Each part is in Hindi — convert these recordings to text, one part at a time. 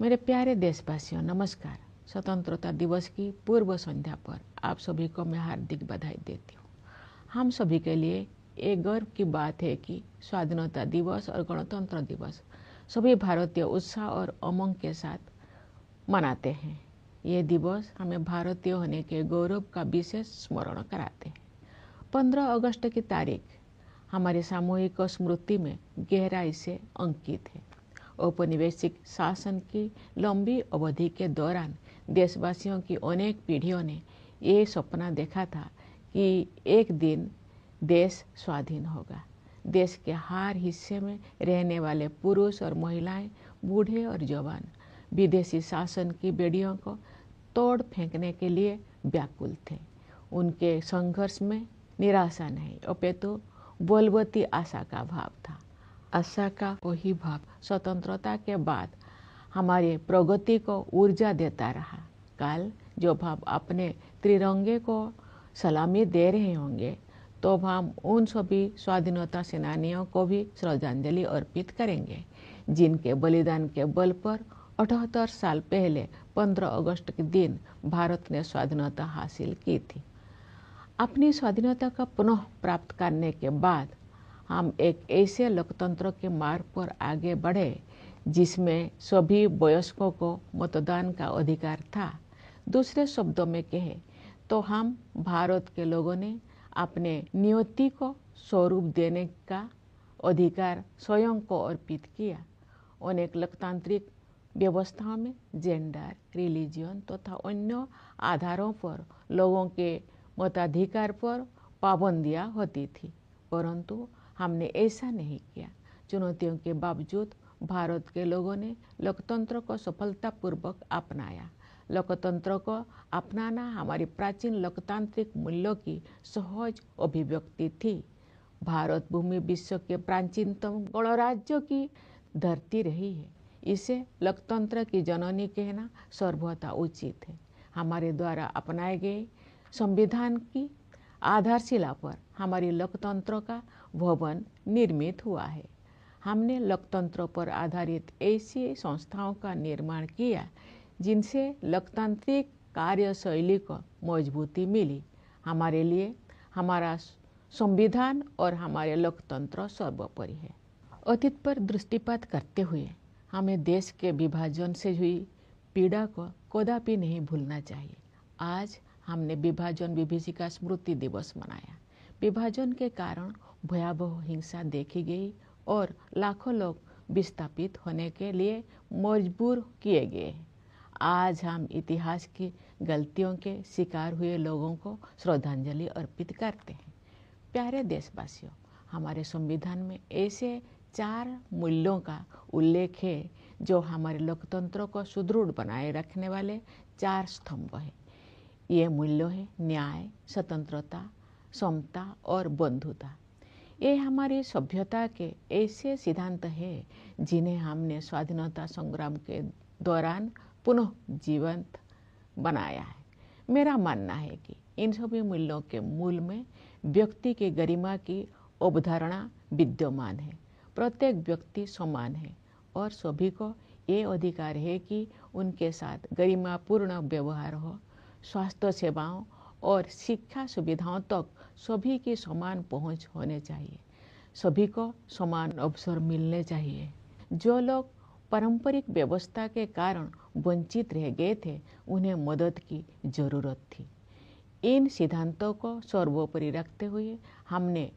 मेरे प्यारे देशवासियों, नमस्कार। स्वतंत्रता दिवस की पूर्व संध्या पर आप सभी को मैं हार्दिक बधाई देती हूँ। हम सभी के लिए एक गर्व की बात है कि स्वाधीनता दिवस और गणतंत्र दिवस सभी भारतीय उत्साह और उमंग के साथ मनाते हैं। ये दिवस हमें भारतीय होने के गौरव का विशेष स्मरण कराते हैं। 15 अगस्त की तारीख हमारी सामूहिक स्मृति में गहराई से अंकित है। औपनिवेशिक शासन की लंबी अवधि के दौरान देशवासियों की अनेक पीढ़ियों ने ये सपना देखा था कि एक दिन देश स्वाधीन होगा। देश के हर हिस्से में रहने वाले पुरुष और महिलाएं, बूढ़े और जवान विदेशी शासन की बेड़ियों को तोड़ फेंकने के लिए व्याकुल थे। उनके संघर्ष में निराशा नहीं, अपितु बलवती आशा का भाव था। आशा का वही भाव स्वतंत्रता के बाद हमारी प्रगति को ऊर्जा देता रहा। कल जब हम अपने त्रिरंगे को सलामी दे रहे होंगे तो हम उन सभी स्वाधीनता सेनानियों को भी श्रद्धांजलि अर्पित करेंगे जिनके बलिदान के बल पर 78 साल पहले 15 अगस्त के दिन भारत ने स्वाधीनता हासिल की थी। अपनी स्वाधीनता का पुनः प्राप्त करने के बाद हम एक ऐसे लोकतंत्र के मार्ग पर आगे बढ़े जिसमें सभी वयस्कों को मतदान का अधिकार था। दूसरे शब्दों में कहे तो हम भारत के लोगों ने अपने नियति को स्वरूप देने का अधिकार स्वयं को अर्पित किया। अनेक लोकतांत्रिक व्यवस्थाओं में जेंडर, रिलीजन तथा अन्य आधारों पर लोगों के मताधिकार पर पाबंदियां होती थी, परंतु हमने ऐसा नहीं किया। चुनौतियों के बावजूद भारत के लोगों ने लोकतंत्र को सफलतापूर्वक अपनाया। लोकतंत्र को अपनाना हमारी प्राचीन लोकतांत्रिक मूल्यों की सहज अभिव्यक्ति थी। भारत भूमि विश्व के प्राचीनतम गणराज्यों की धरती रही है। इसे लोकतंत्र की जननी कहना सर्वथा उचित है। हमारे द्वारा अपनाए गए संविधान की आधारशिला पर हमारी लोकतंत्र का भवन निर्मित हुआ है। हमने लोकतंत्र पर आधारित ऐसी संस्थाओं का निर्माण किया जिनसे लोकतांत्रिक कार्यशैली को मजबूती मिली। हमारे लिए हमारा संविधान और हमारे लोकतंत्र सर्वोपरि है। अतीत पर दृष्टिपात करते हुए हमें देश के विभाजन से हुई पीड़ा को कदापि नहीं भूलना चाहिए। आज हमने विभाजन विभीषिका स्मृति दिवस मनाया। विभाजन के कारण भयावह हिंसा देखी गई और लाखों लोग विस्थापित होने के लिए मजबूर किए गए। आज हम इतिहास की गलतियों के शिकार हुए लोगों को श्रद्धांजलि अर्पित करते हैं। प्यारे देशवासियों, हमारे संविधान में ऐसे 4 मूल्यों का उल्लेख है जो हमारे लोकतंत्र को सुदृढ़ बनाए रखने वाले 4 स्तंभ हैं। ये मूल्य है न्याय, स्वतंत्रता, समता और बंधुता। ये हमारी सभ्यता के ऐसे सिद्धांत हैं जिन्हें हमने स्वाधीनता संग्राम के दौरान पुनः जीवंत बनाया है। मेरा मानना है कि इन सभी मूल्यों के मूल में व्यक्ति की गरिमा की अवधारणा विद्यमान है। प्रत्येक व्यक्ति समान है और सभी को ये अधिकार है कि उनके साथ गरिमापूर्ण व्यवहार हो। स्वास्थ्य सेवाओं और शिक्षा सुविधाओं तक सभी की समान पहुंच होने चाहिए। सभी को समान अवसर मिलने चाहिए। जो लोग पारंपरिक व्यवस्था के कारण वंचित रह गए थे, उन्हें मदद की जरूरत थी। इन सिद्धांतों को सर्वोपरि रखते हुए हमने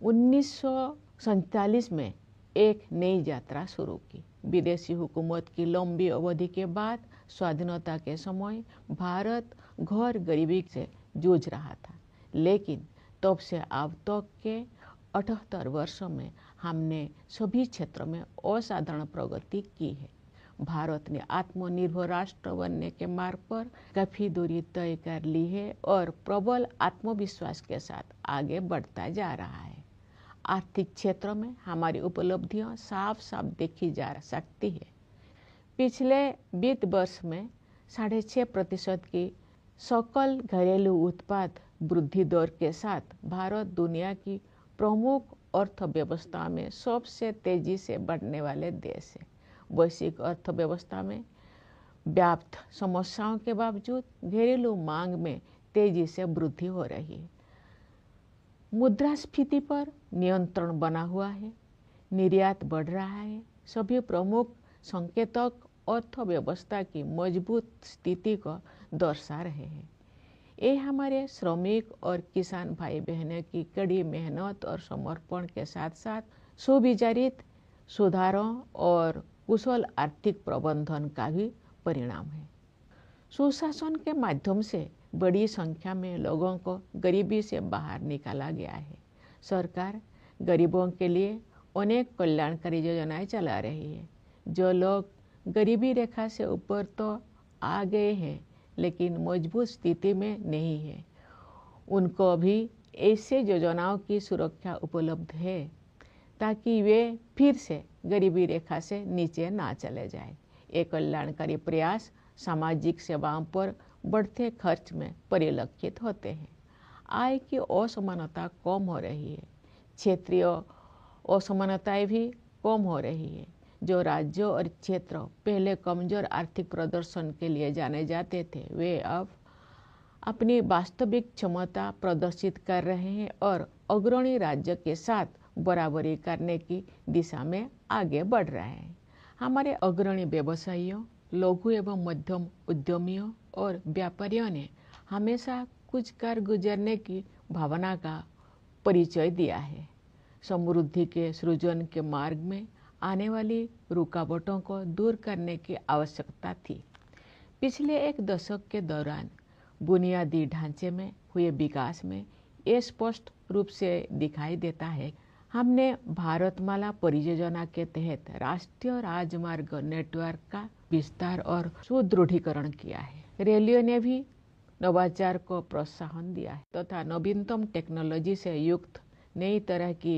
1947 में एक नई यात्रा शुरू की। विदेशी हुकूमत की लंबी अवधि के बाद स्वाधीनता के समय भारत घोर गरीबी से जूझ रहा था, लेकिन तब से अब तक के 78 वर्षों में हमने सभी क्षेत्रों में असाधारण प्रगति की है। भारत ने आत्मनिर्भर राष्ट्र बनने के मार्ग पर काफी दूरी तय कर ली है और प्रबल आत्मविश्वास के साथ आगे बढ़ता जा रहा है। आर्थिक क्षेत्र में हमारी उपलब्धियां साफ साफ देखी जा सकती है। पिछले वित्त वर्ष में 6.5% की सकल घरेलू उत्पाद वृद्धि दर के साथ भारत दुनिया की प्रमुख अर्थव्यवस्था में सबसे तेजी से बढ़ने वाले देश है। वैश्विक अर्थव्यवस्था में व्याप्त समस्याओं के बावजूद घरेलू मांग में तेजी से वृद्धि हो रही है। मुद्रास्फीति पर नियंत्रण बना हुआ है, निर्यात बढ़ रहा है। सभी प्रमुख संकेतक अर्थव्यवस्था की मजबूत स्थिति को दर्शा रहे हैं। ये हमारे श्रमिक और किसान भाई बहनों की कड़ी मेहनत और समर्पण के साथ साथ सुविचारित सुधारों और कुशल आर्थिक प्रबंधन का भी परिणाम है। सुशासन के माध्यम से बड़ी संख्या में लोगों को गरीबी से बाहर निकाला गया है। सरकार गरीबों के लिए अनेक कल्याणकारी योजनाएं चला रही है। जो लोग गरीबी रेखा से ऊपर तो आ गए हैं लेकिन मजबूत स्थिति में नहीं है, उनको भी ऐसे योजनाओं की सुरक्षा उपलब्ध है ताकि वे फिर से गरीबी रेखा से नीचे ना चले जाए। ये कल्याणकारी प्रयास सामाजिक सेवाओं पर बढ़ते खर्च में परिलक्षित होते हैं। आय की असमानता कम हो रही है, क्षेत्रीय असमानताएं भी कम हो रही है। जो राज्यों और क्षेत्र पहले कमजोर आर्थिक प्रदर्शन के लिए जाने जाते थे, वे अब अपनी वास्तविक क्षमता प्रदर्शित कर रहे हैं और अग्रणी राज्य के साथ बराबरी करने की दिशा में आगे बढ़ रहे हैं। हमारे अग्रणी व्यवसायियों, लघु एवं मध्यम उद्यमियों और व्यापारियों ने हमेशा कुछ कर गुजरने की भावना का परिचय दिया है। समृद्धि के सृजन के मार्ग में आने वाली रुकावटों को दूर करने की आवश्यकता थी। पिछले एक दशक के दौरान बुनियादी ढांचे में हुए विकास में ये स्पष्ट रूप से दिखाई देता है। हमने भारतमाला परियोजना के तहत राष्ट्रीय राजमार्ग नेटवर्क का विस्तार और सुदृढ़ीकरण किया है। रेलवे ने भी नवाचार को प्रोत्साहन दिया है तथा नवीनतम टेक्नोलॉजी से युक्त नई तरह की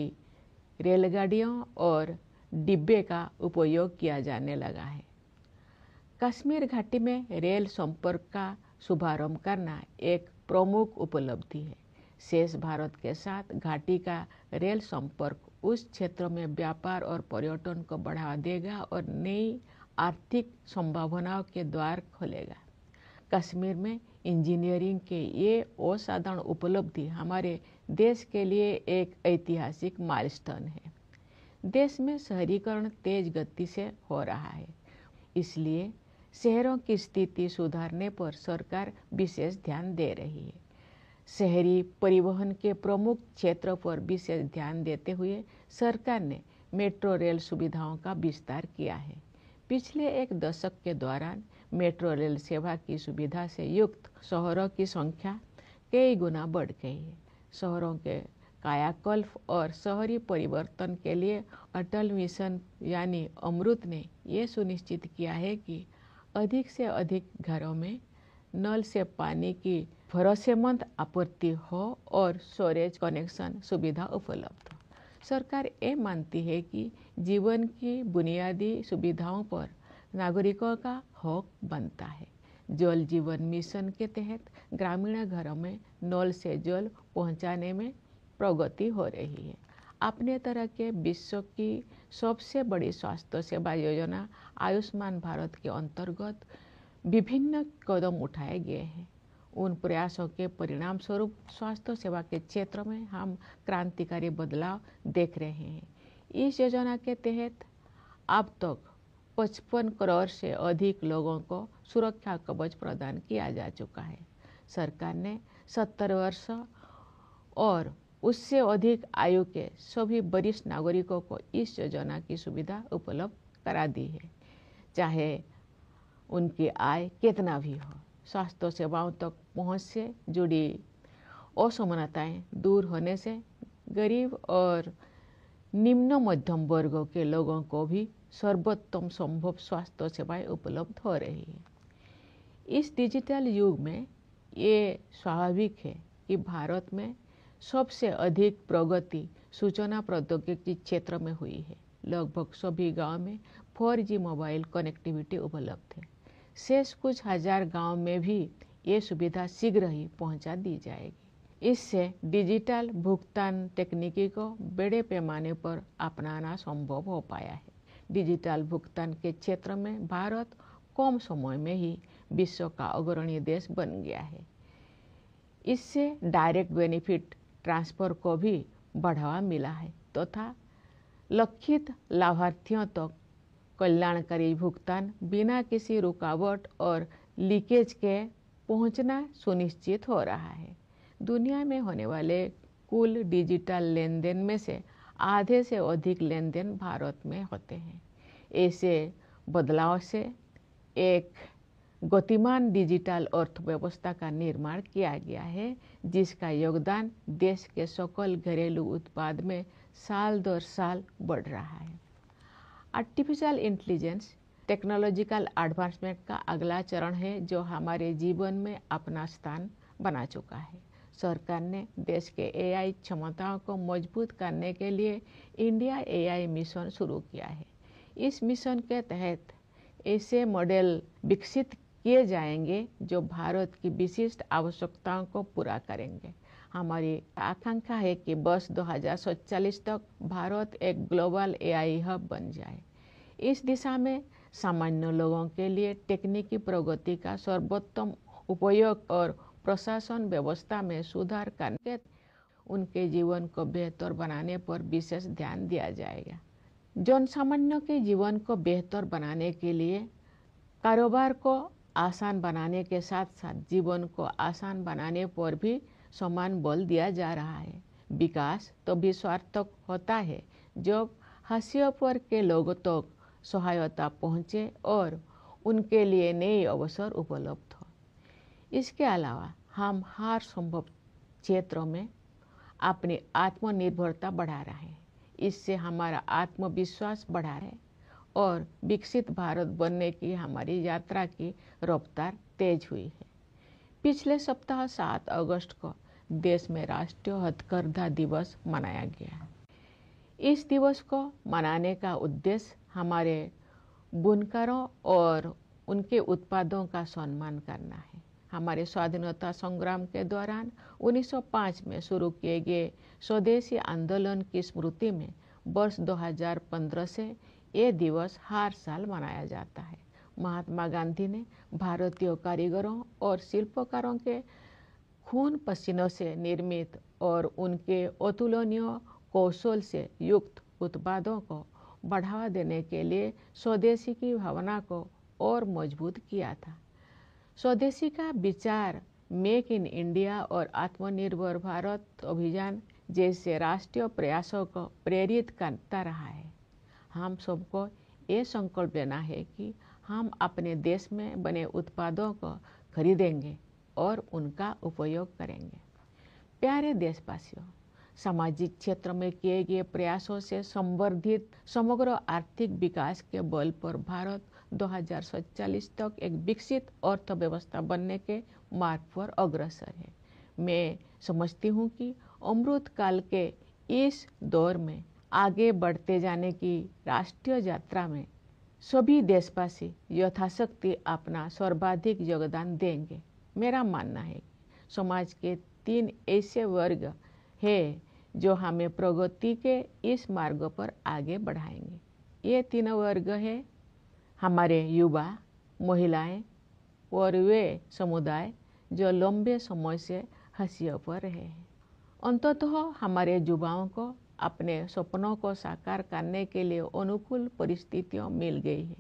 रेलगाड़ियों और डिब्बे का उपयोग किया जाने लगा है। कश्मीर घाटी में रेल संपर्क का शुभारंभ करना एक प्रमुख उपलब्धि है। शेष भारत के साथ घाटी का रेल संपर्क उस क्षेत्र में व्यापार और पर्यटन को बढ़ावा देगा और नई आर्थिक संभावनाओं के द्वार खोलेगा। कश्मीर में इंजीनियरिंग के ये असाधारण उपलब्धि हमारे देश के लिए एक ऐतिहासिक माइलस्टोन है। देश में शहरीकरण तेज गति से हो रहा है, इसलिए शहरों की स्थिति सुधारने पर सरकार विशेष ध्यान दे रही है। शहरी परिवहन के प्रमुख क्षेत्रों पर विशेष ध्यान देते हुए सरकार ने मेट्रो रेल सुविधाओं का विस्तार किया है। पिछले एक दशक के दौरान मेट्रो रेल सेवा की सुविधा से युक्त शहरों की संख्या कई गुना बढ़ गई है। शहरों के कायाकल्प और शहरी परिवर्तन के लिए अटल मिशन यानी अमृत ने ये सुनिश्चित किया है कि अधिक से अधिक घरों में नल से पानी की भरोसेमंद आपूर्ति हो और स्टोरेज कनेक्शन सुविधा उपलब्ध हो। सरकार ये मानती है कि जीवन की बुनियादी सुविधाओं पर नागरिकों का हक बनता है। जल जीवन मिशन के तहत ग्रामीण घरों में नल से जल पहुंचाने में प्रगति हो रही है। अपने तरह के विश्व की सबसे बड़ी स्वास्थ्य सेवा योजना आयुष्मान भारत के अंतर्गत विभिन्न कदम उठाए गए हैं। उन प्रयासों के परिणाम स्वरूप स्वास्थ्य सेवा के क्षेत्र में हम क्रांतिकारी बदलाव देख रहे हैं। इस योजना के तहत अब तक 55 करोड़ से अधिक लोगों को सुरक्षा कवच प्रदान किया जा चुका है। सरकार ने 70 वर्ष और उससे अधिक आयु के सभी वरिष्ठ नागरिकों को इस योजना की सुविधा उपलब्ध करा दी है, चाहे उनकी आय कितना भी हो। स्वास्थ्य सेवाओं तक पहुंच से जुड़ी असमानताएं दूर होने से गरीब और निम्न मध्यम वर्गों के लोगों को भी सर्वोत्तम संभव स्वास्थ्य सेवाएं उपलब्ध हो रही है। इस डिजिटल युग में ये स्वाभाविक है कि भारत में सबसे अधिक प्रगति सूचना प्रौद्योगिकी क्षेत्र में हुई है। लगभग सभी गांव में 4G मोबाइल कनेक्टिविटी उपलब्ध है। शेष कुछ हजार गांव में भी ये सुविधा शीघ्र ही पहुंचा दी जाएगी। इससे डिजिटल भुगतान तकनीकी को बड़े पैमाने पर अपनाना संभव हो पाया है। डिजिटल भुगतान के क्षेत्र में भारत कम समय में ही विश्व का अग्रणी देश बन गया है। इससे डायरेक्ट बेनिफिट ट्रांसफर को भी बढ़ावा मिला है तथा लक्षित लाभार्थियों तक कल्याणकारी भुगतान बिना किसी रुकावट और लीकेज के पहुंचना सुनिश्चित हो रहा है। दुनिया में होने वाले कुल डिजिटल लेन देन में से आधे से अधिक लेन देन भारत में होते हैं। ऐसे बदलाव से एक गतिमान डिजिटल अर्थव्यवस्था का निर्माण किया गया है, जिसका योगदान देश के सकल घरेलू उत्पाद में साल दर साल बढ़ रहा है। आर्टिफिशियल इंटेलिजेंस टेक्नोलॉजिकल एडवांसमेंट का अगला चरण है जो हमारे जीवन में अपना स्थान बना चुका है। सरकार ने देश के एआई क्षमताओं को मजबूत करने के लिए इंडिया एआई मिशन शुरू किया है। इस मिशन के तहत ऐसे मॉडल विकसित किए जाएंगे जो भारत की विशिष्ट आवश्यकताओं को पूरा करेंगे। हमारी आकांक्षा है कि वर्ष 2047 तक भारत एक ग्लोबल एआई हब बन जाए। इस दिशा में सामान्य लोगों के लिए तकनीकी प्रगति का सर्वोत्तम उपयोग और प्रशासन व्यवस्था में सुधार करके उनके जीवन को बेहतर बनाने पर विशेष ध्यान दिया जाएगा। जनसामान्य के जीवन को बेहतर बनाने के लिए कारोबार को आसान बनाने के साथ साथ जीवन को आसान बनाने पर भी समान बल दिया जा रहा है। विकास तभी सार्थक होता है जब हाशिए पर के लोगों तक सहायता पहुँचे और उनके लिए नए अवसर उपलब्ध हो। इसके अलावा हम हर संभव क्षेत्रों में अपनी आत्मनिर्भरता बढ़ा रहे हैं। इससे हमारा आत्मविश्वास बढ़ा है और विकसित भारत बनने की हमारी यात्रा की रफ्तार तेज हुई है। पिछले सप्ताह 7 अगस्त को देश में राष्ट्रीय हथकरघा दिवस मनाया गया। इस दिवस को मनाने का उद्देश्य हमारे बुनकरों और उनके उत्पादों का सम्मान करना है। हमारे स्वाधीनता संग्राम के दौरान 1905 में शुरू किए गए स्वदेशी आंदोलन की स्मृति में वर्ष 2015 से ये दिवस हर साल मनाया जाता है। महात्मा गांधी ने भारतीय कारीगरों और शिल्पकारों के खून पसीनों से निर्मित और उनके अतुलनीय कौशल से युक्त उत्पादों को बढ़ावा देने के लिए स्वदेशी की भावना को और मजबूत किया था। स्वदेशी का विचार मेक इन इंडिया और आत्मनिर्भर भारत अभियान जैसे राष्ट्रीय प्रयासों को प्रेरित करता रहा है। हम सबको ये संकल्प लेना है कि हम अपने देश में बने उत्पादों को खरीदेंगे और उनका उपयोग करेंगे। प्यारे देशवासियों, सामाजिक क्षेत्र में किए गए प्रयासों से संवर्धित समग्र आर्थिक विकास के बल पर भारत 2047 तक एक विकसित अर्थव्यवस्था बनने के मार्ग पर अग्रसर है। मैं समझती हूँ कि अमृत काल के इस दौर में आगे बढ़ते जाने की राष्ट्रीय यात्रा में सभी देशवासी यथाशक्ति अपना सर्वाधिक योगदान देंगे। मेरा मानना है कि समाज के 3 ऐसे वर्ग हैं जो हमें प्रगति के इस मार्ग पर आगे बढ़ाएंगे। ये 3 वर्ग है हमारे युवा, महिलाएं और वे समुदाय जो लंबे समय से हाशिए पर रहे हैं। अंततः हमारे युवाओं को अपने सपनों को साकार करने के लिए अनुकूल परिस्थितियां मिल गई है।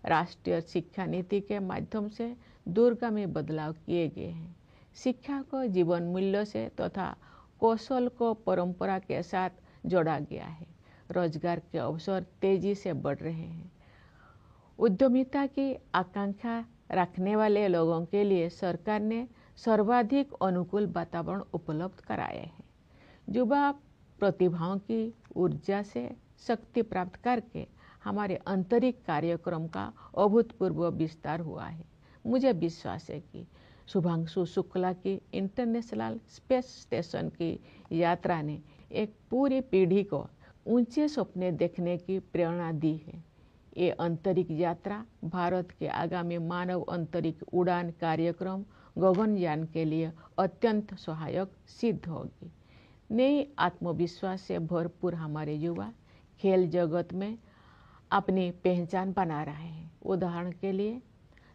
राष्ट्रीय शिक्षा नीति के माध्यम से दूरगामी बदलाव किए गए हैं। शिक्षा को जीवन मूल्यों से तथा कौशल को परंपरा के साथ जोड़ा गया है। रोजगार के अवसर तेजी से बढ़ रहे हैं। उद्यमिता की आकांक्षा रखने वाले लोगों के लिए सरकार ने सर्वाधिक अनुकूल वातावरण उपलब्ध कराए हैं। युवा प्रतिभाओं की ऊर्जा से शक्ति प्राप्त करके हमारे आंतरिक कार्यक्रम का अभूतपूर्व विस्तार हुआ है। मुझे विश्वास है कि शुभांशु शुक्ला की इंटरनेशनल स्पेस स्टेशन की यात्रा ने एक पूरी पीढ़ी को ऊंचे सपने देखने की प्रेरणा दी है। ये अंतरिक्ष यात्रा भारत के आगामी मानव अंतरिक्ष उड़ान कार्यक्रम गगनयान के लिए अत्यंत सहायक सिद्ध होगी। नई आत्मविश्वास से भरपूर हमारे युवा खेल जगत में अपनी पहचान बना रहे हैं। उदाहरण के लिए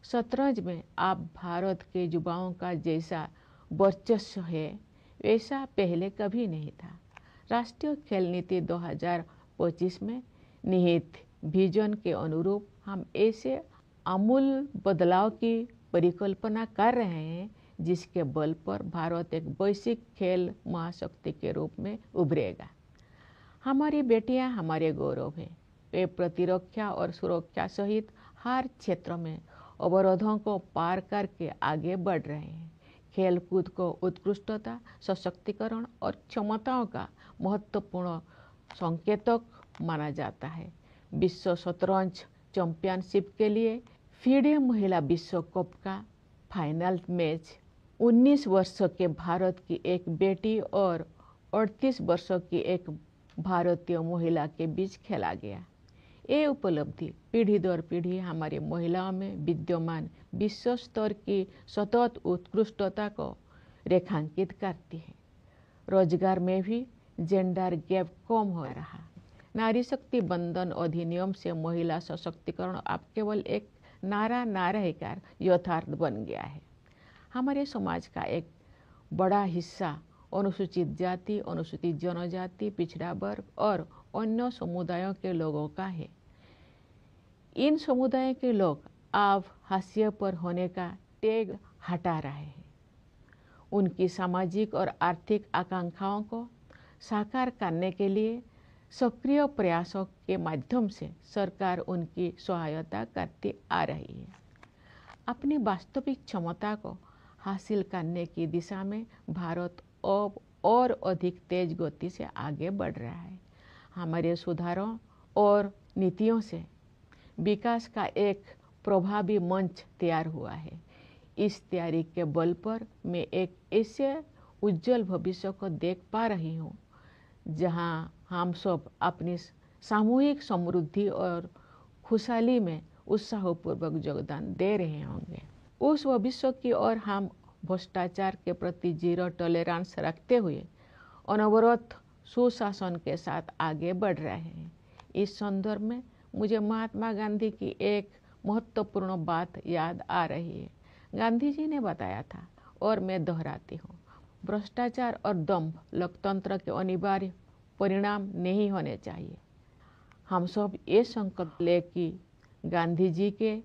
शतरंज में आप भारत के युवाओं का जैसा वर्चस्व है वैसा पहले कभी नहीं था। राष्ट्रीय खेल नीति 2025 में निहित विजन के अनुरूप हम ऐसे आमूल बदलाव की परिकल्पना कर रहे हैं जिसके बल पर भारत एक वैश्विक खेल महाशक्ति के रूप में उभरेगा। हमारी बेटियां हमारे गौरव हैं। वे प्रतिरक्षा और सुरक्षा सहित हर क्षेत्र में अवरोधों को पार करके आगे बढ़ रहे हैं। खेलकूद को उत्कृष्टता, सशक्तिकरण और क्षमताओं का महत्वपूर्ण संकेतक माना जाता है। विश्व शतरंज चैंपियनशिप के लिए फीडे महिला विश्व कप का फाइनल मैच 19 वर्षों के भारत की एक बेटी और 38 वर्षों की एक भारतीय महिला के बीच खेला गया। ये उपलब्धि पीढ़ी दर पीढ़ी हमारी महिलाओं में विद्यमान विश्व स्तर की सतत उत्कृष्टता को रेखांकित करती है। रोजगार में भी जेंडर गैप कम हो रहा। नारी शक्ति बंधन अधिनियम से महिला सशक्तिकरण अब केवल एक नारा ना रहकर यथार्थ बन गया है। हमारे समाज का एक बड़ा हिस्सा अनुसूचित जाति, अनुसूचित जनजाति, पिछड़ा वर्ग और अन्य समुदायों के लोगों का है। इन समुदायों के लोग अब हाशिए पर होने का टैग हटा रहे हैं। उनकी सामाजिक और आर्थिक आकांक्षाओं को साकार करने के लिए सक्रिय प्रयासों के माध्यम से सरकार उनकी सहायता करती आ रही है। अपनी वास्तविक क्षमता को हासिल करने की दिशा में भारत अब और अधिक तेज गति से आगे बढ़ रहा है। हमारे सुधारों और नीतियों से विकास का एक प्रभावी मंच तैयार हुआ है। इस तैयारी के बल पर मैं एक ऐसे उज्जवल भविष्य को देख पा रही हूँ जहाँ हम सब अपनी सामूहिक समृद्धि और खुशहाली में उत्साहपूर्वक योगदान दे रहे होंगे। उस भविष्य की ओर हम भ्रष्टाचार के प्रति जीरो टॉलरेंस रखते हुए अनवरत सुशासन के साथ आगे बढ़ रहे हैं। इस संदर्भ में मुझे महात्मा गांधी की एक महत्वपूर्ण बात याद आ रही है। गांधी जी ने बताया था और मैं दोहराती हूँ, भ्रष्टाचार और दंभ लोकतंत्र के अनिवार्य परिणाम नहीं होने चाहिए। हम सब ये संकल्प ले कि गांधी जी के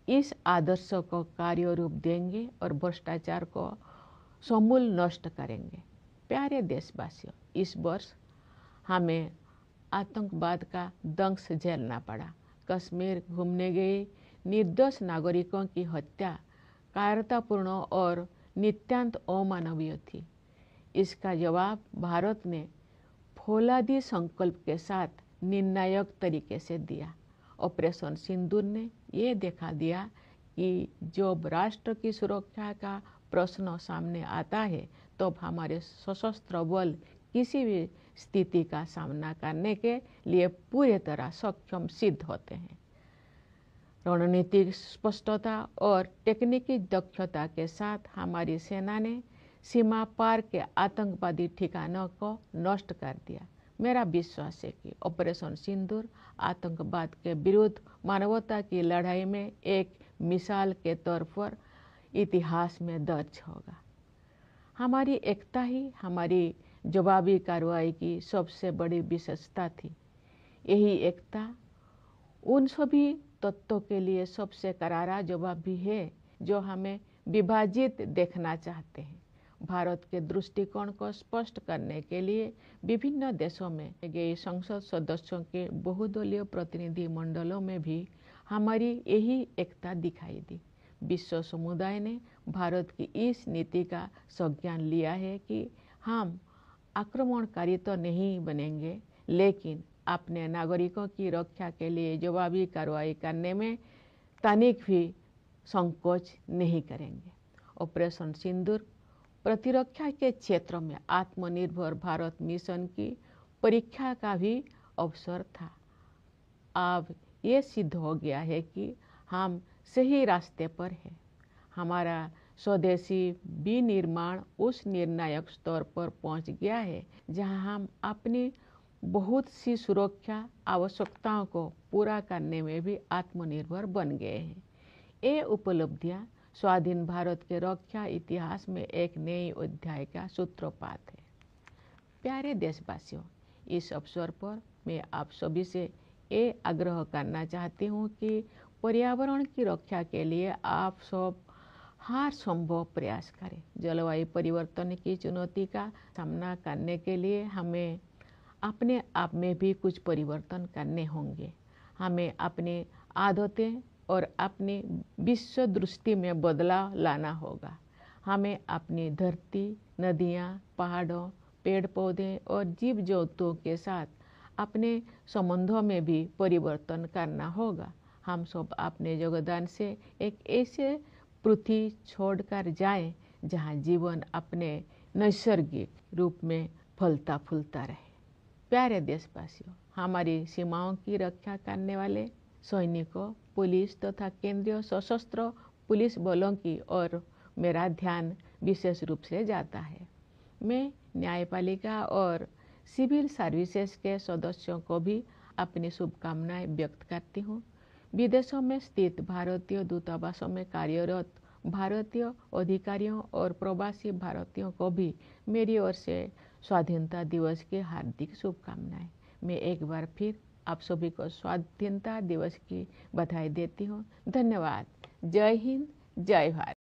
इस आदर्श को कार्य रूप देंगे और भ्रष्टाचार को समूल नष्ट करेंगे। प्यारे देशवासियों, इस वर्ष हमें आतंकवाद का दंश झेलना पड़ा। कश्मीर घूमने गए निर्दोष नागरिकों की हत्या कायरतापूर्ण और नित्यांत अमानवीय थी। इसका जवाब भारत ने फौलादी संकल्प के साथ निर्णायक तरीके से दिया। ऑपरेशन सिंदूर ने ये दिखा दिया कि जब राष्ट्र की सुरक्षा का प्रश्न सामने आता है तो हमारे सशस्त्र बल किसी भी स्थिति का सामना करने के लिए पूरी तरह सक्षम सिद्ध होते हैं। रणनीतिक स्पष्टता और तकनीकी दक्षता के साथ हमारी सेना ने सीमा पार के आतंकवादी ठिकानों को नष्ट कर दिया। मेरा विश्वास है कि ऑपरेशन सिंदूर आतंकवाद के विरुद्ध मानवता की लड़ाई में एक मिसाल के तौर पर इतिहास में दर्ज होगा। हमारी एकता ही हमारी जवाबी कार्रवाई की सबसे बड़ी विशेषता थी। यही एकता उन सभी तत्वों के लिए सबसे करारा जवाब भी है जो हमें विभाजित देखना चाहते हैं। भारत के दृष्टिकोण को स्पष्ट करने के लिए विभिन्न देशों में गए संसद सदस्यों के बहुदलीय प्रतिनिधि मंडलों में भी हमारी यही एकता दिखाई दी। विश्व समुदाय ने भारत की इस नीति का संज्ञान लिया है कि हम आक्रमणकारी तो नहीं बनेंगे, लेकिन अपने नागरिकों की रक्षा के लिए जवाबी कार्रवाई करने में तनिक भी संकोच नहीं करेंगे। ऑपरेशन सिंदूर प्रतिरक्षा के क्षेत्र में आत्मनिर्भर भारत मिशन की परीक्षा का भी अवसर था। अब ये सिद्ध हो गया है कि हम सही रास्ते पर हैं। हमारा स्वदेशी विनिर्माण उस निर्णायक स्तर पर पहुंच गया है जहां हम अपनी बहुत सी सुरक्षा आवश्यकताओं को पूरा करने में भी आत्मनिर्भर बन गए हैं। ये उपलब्धियां स्वाधीन भारत के रक्षा इतिहास में एक नए अध्याय का सूत्रपात है। प्यारे देशवासियों, इस अवसर पर मैं आप सभी से ये आग्रह करना चाहती हूँ कि पर्यावरण की रक्षा के लिए आप सब हर संभव प्रयास करें। जलवायु परिवर्तन की चुनौती का सामना करने के लिए हमें अपने आप में भी कुछ परिवर्तन करने होंगे। हमें अपनी आदतें और अपनी विश्व दृष्टि में बदलाव लाना होगा। हमें अपनी धरती, नदियाँ, पहाड़ों, पेड़ पौधे और जीव जंतुओं के साथ अपने संबंधों में भी परिवर्तन करना होगा। हम सब अपने योगदान से एक ऐसे पृथ्वी छोड़कर जाएं जहां जीवन अपने नैसर्गिक रूप में फलता फूलता रहे। प्यारे देशवासियों, हमारी सीमाओं की रक्षा करने वाले सैनिकों, पुलिस तथा केंद्रीय सशस्त्र पुलिस बलों की ओर मेरा ध्यान विशेष रूप से जाता है। मैं न्यायपालिका और सिविल सर्विसेज के सदस्यों को भी अपनी शुभकामनाएं व्यक्त करती हूँ। विदेशों में स्थित भारतीय दूतावासों में कार्यरत भारतीय अधिकारियों और प्रवासी भारतीयों को भी मेरी ओर से स्वाधीनता दिवस की हार्दिक शुभकामनाएं। मैं एक बार फिर आप सभी को स्वाधीनता दिवस की बधाई देती हूँ। धन्यवाद। जय हिंद, जय भारत।